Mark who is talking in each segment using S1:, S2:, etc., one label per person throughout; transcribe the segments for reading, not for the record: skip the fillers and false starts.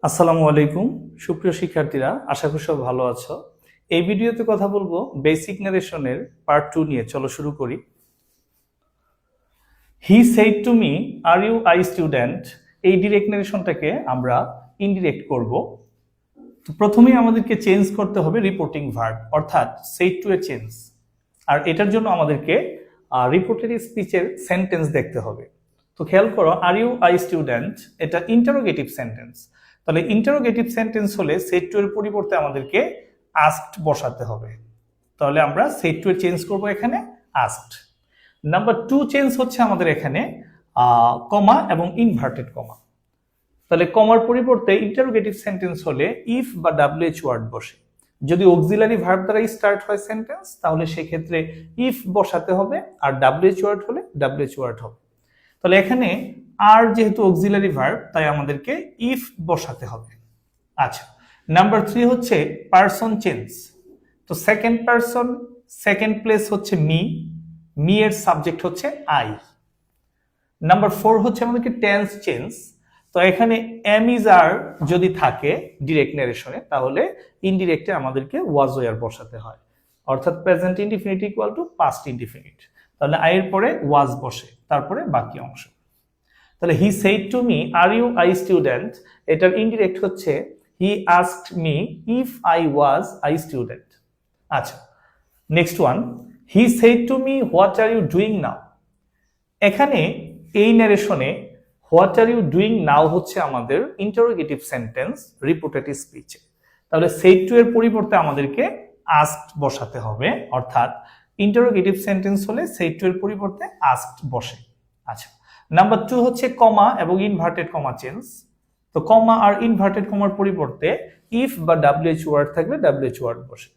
S1: আসসালামু আলাইকুম সুপ্রিয় শিক্ষার্থীরা, আশা করি সব ভালো আছো। এই ভিডিওতে কথা বলবো বেসিক নারেশনের পার্ট 2 নিয়ে। চলো শুরু করি। He said to me are you I student, এই ডিরেক্ট নারেশনটাকে আমরা ইনডিরেক্ট করব। তো প্রথমেই আমাদেরকে চেঞ্জ করতে হবে রিপোর্টিং ভার্ব, অর্থাৎ সেড টু এ চেঞ্জ। আর এটার জন্য আমাদেরকে রিপোর্টেড স্পিচের সেন্টেন্স দেখতে হবে। তো খেয়াল করো, আর ইউ আই স্টুডেন্ট এটা ইন্টারোগেটিভ সেন্টেন্স। তাহলে ইন্টারোগেটিভ সেন্টেন্স হলে সেড টু এর পরিবর্তে আমাদেরকে আস্কড বসাতে হবে। তাহলে আমরা সেড টু এর চেঞ্জ করব এখানে আস্কড। নাম্বার 2 চেঞ্জ হচ্ছে আমাদের এখানে কমা এবং ইনভার্টেড কমা। তাহলে কমার পরিবর্তে ইন্টারোগেটিভ সেন্টেন্স হলে ইফ বা ডাব্লিউএইচ ওয়ার্ড বসে। যদি অক্সিলারি ভার্ব দ্বারা স্টার্ট হয় সেন্টেন্স, তাহলে সেক্ষেত্রে ইফ বসাতে হবে, আর ডাব্লিউএইচ ওয়ার্ড হলে ডাব্লিউএইচ ওয়ার্ড হবে। তাহলে এখানে আর যেহেতু অক্সিলারি ভার্ব, তাই আমাদেরকে ইফ বসাতে হবে। আচ্ছা, নাম্বার 3 হচ্ছে পারসন চেঞ্জ। তো সেকেন্ড পারসন, সেকেন্ড প্লেস হচ্ছে মি, মি এর সাবজেক্ট হচ্ছে আই। নাম্বার 4 হচ্ছে আমাদেরকে টেন্স চেঞ্জ। তো এখানে এম ইজ আর যদি থাকে ডিরেক্ট নারেশনে, তাহলে ইনডিরেক্টে আমাদেরকে ওয়াজ ওয়ার বসাতে হয়, অর্থাৎ present indefinite equal to past indefinite. তাহলে আই এর পরে ওয়াজ বসে, তারপরে বাকি অংশ। তাহলে he said to me are you I student, এটার ইনডিরেক্ট হচ্ছে he asked me if I was a student. আচ্ছা, next one, he said to me what are you doing now. এখানে এই নারেশনে what are you doing now হচ্ছে আমাদের interrogative sentence reported স্পিচে। তাহলে shed to এর পরিবর্তে আমাদেরকে আস্কড বসাতে হবে, অর্থাৎ ইন্টারোগেটিভ সেন্টেন্স হলে সেড টু এর পরিবর্তে আস্কড বসে। আচ্ছা, নাম্বার 2 হচ্ছে কমা এবং ইনভার্টেড কমা চেঞ্জ। তো কমা আর ইনভার্টেড কমার পরিবর্তে ইফ বা ডাব্লিউএইচ ওয়ার্ড থাকলে ডাব্লিউএইচ ওয়ার্ড বসে।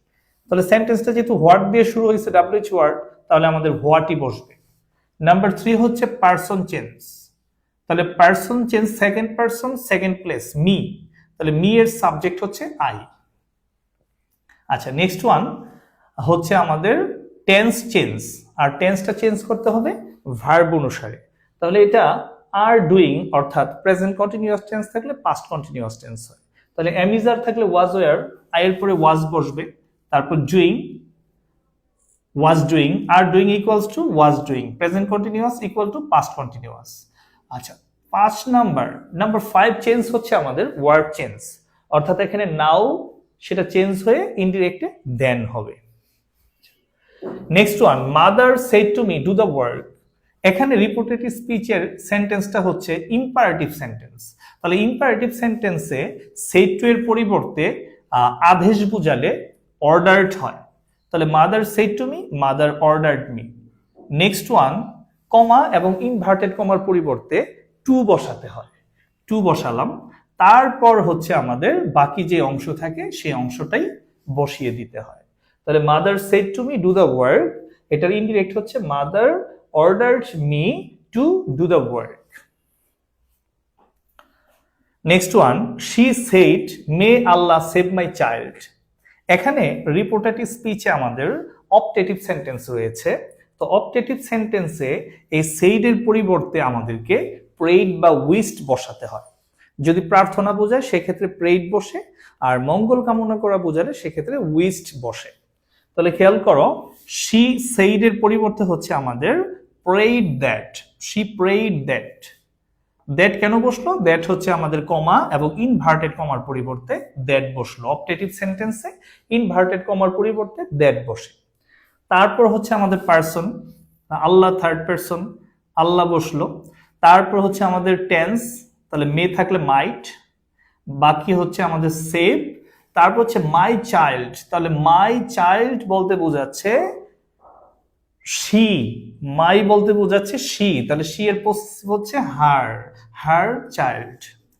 S1: তাহলে সেন্টেন্সটা যেহেতু হোয়াট দিয়ে শুরু হয়েছে ডাব্লিউএইচ ওয়ার্ড, তাহলে আমাদের হোয়াটই বসবে। নাম্বার 3 হচ্ছে পারসন চেঞ্জ। তাহলে person change second person, second place me, তাহলে মি এর সাবজেক্ট হচ্ছে আই। আচ্ছা, নেক্সট ওয়ান হচ্ছে আমাদের টেন্স চেঞ্জ। আর টেন্সটা চেঞ্জ করতে হবে ভার্ব অনুসারে। তাহলে এটা আর ডুইং, অর্থাৎ প্রেজেন্ট কন্টিনিউয়াস টেন্স থাকলে পাস্ট কন্টিনিউয়াস টেন্স হয়। তাহলে এম ইজ আর থাকলে ওয়াজ ওয়ার, আই এর পরে ওয়াজ বসবে, তারপর doing, was doing, are doing equals to was doing, present continuous equal to past continuous. আচ্ছা, 5 নাম্বার 5 চেঞ্জ হচ্ছে আমাদের ওয়ার্ড চেঞ্জ, অর্থাৎ এখানে নাও সেটা চেঞ্জ হয়ে ইনডিরেক্টে দেন হবে। Next one, mother said to me do the work. এখানে রিপোর্টেড স্পিচের সেন্টেন্সটা হচ্ছে ইম্পারেটিভ সেন্টেন্স। তাহলে ইম্পারেটিভ সেন্টেন্সে সেড টু এর পরিবর্তে আদেশ বুঝালে অর্ডারড হয়। তাহলে mother said to me, mother ordered me. Next one, comma এবং ইনভার্টেড কমার পরিবর্তে টু বসাতে হয়। টু বসালাম, তারপর হচ্ছে আমাদের বাকি যে অংশ থাকে সেই অংশটাই বসিয়ে দিতে হয়। তাহলে mother said to me do the work, এটার ইনডিরেক্ট হচ্ছে mother ordered me to do the work. Next one, she said may Allah save my child. এখানে রিপোর্টেড স্পিচে আমাদের অপটেটিভ সেন্টেন্স রয়েছে। তো অপটেটিভ সেন্টেন্সে এই সেইডের পরিবর্তে আমাদেরকে প্রেইড বা উইশড বসাতে হয়। যদি প্রার্থনা বোঝায় সেক্ষেত্রে প্রেইড বসে, আর মঙ্গল কামনা করা বোঝালে সেক্ষেত্রে উইশড বসে। তাহলে খেয়াল করো, শি সেইডের পরিবর্তে হচ্ছে আমাদের প্রেইড that, she prayed that. That কেন বসলো? দ্যাট হচ্ছে আমাদের কমা এবং ইনভার্টেড কমার পরিবর্তে দ্যাট বসলো। অপটেটিভ সেন্টেন্সে ইনভার্টেড কমার পরিবর্তে দ্যাট বসে। তারপর হচ্ছে আমাদের পারসন, আল্লাহ থার্ড পারসন, আল্লাহ বসলো। তারপর হচ্ছে আমাদের টেন্স, তাহলে মে থাকলে মাইট, বাকি হচ্ছে আমাদের সেভ। তারপর হচ্ছে মাই চাইল্ড, তাহলে মাই চাইল্ড বলতে বোঝাচ্ছে শি, মাই বলতে বোঝাচ্ছে শি, তাহলে শি এর পসেসিভ হচ্ছে হার, হার চাইল্ড।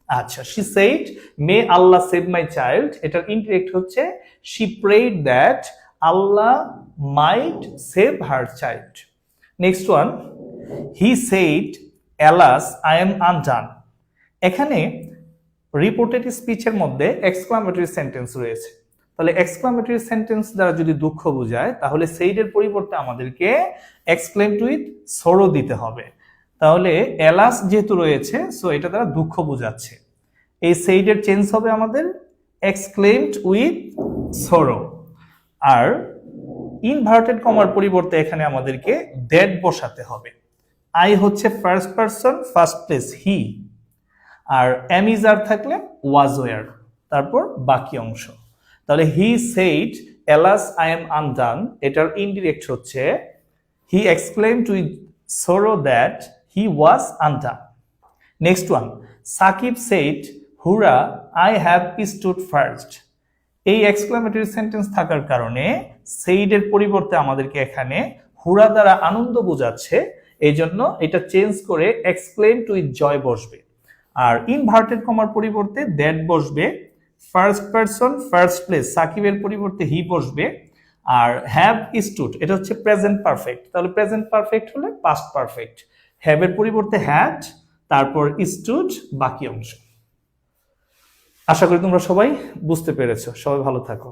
S1: আচ্ছা, she said may Allah save my child, এটার ইনডিরেক্ট হচ্ছে she prayed that Allah might save her child. Next one, he said alas I am undone. এখানে রিপোর্টেড স্পিচের মধ্যে এক্সক্লামেটরি সেন্টেন্স রয়েছে। তাহলে এক্সক্লামেটরি সেন্টেন্স দ্বারা যদি দুঃখ বোঝায়, তাহলে সেইডের পরিবর্তে আমাদেরকে এক্সক্লেমড উইথ সরো দিতে হবে। তাহলে অ্যালাস যেহেতু রয়েছে, সো এটা দ্বারা দুঃখ বোঝাচ্ছে। এই said এর চেঞ্জ হবে আমাদের exclaimed with sorrow। আর ইনভার্টেড কমার পরিবর্তে এখানে আমাদেরকে that বসাতে হবে। I হচ্ছে first person, first place he, আর am is are থাকলে was were, তারপর বাকি অংশ। তাহলে he said alas I am undone, এটার ইনডিরেক্ট হচ্ছে he exclaimed with sorrow that he was undone। Next one, Sakib said hurrah I have stood first। এই exclamatory sentence থাকার কারণে said এর পরিবর্তে আমাদেরকে এখানে হুরা দ্বারা আনন্দ বোঝাচ্ছে, এই জন্য এটা চেঞ্জ করে exclaimed with joy বসবে। আর ইনভার্টেড কমার পরিবর্তে দ্যাট বসবে, ফার্স্ট পারসন ফার্স্ট প্লেস সাকিবের পরিবর্তে হি বসবে, আর হ্যাভ স্টুড এটা হচ্ছে প্রেজেন্ট পারফেক্ট, তাহলে প্রেজেন্ট পারফেক্ট হলে পাস্ট পারফেক্ট, হ্যাভ এর পরিবর্তে হ্যাড, তারপর স্টুড বাকি অংশ। আশা করি তোমরা সবাই বুঝতে পেরেছো। সবাই ভালো থাকো।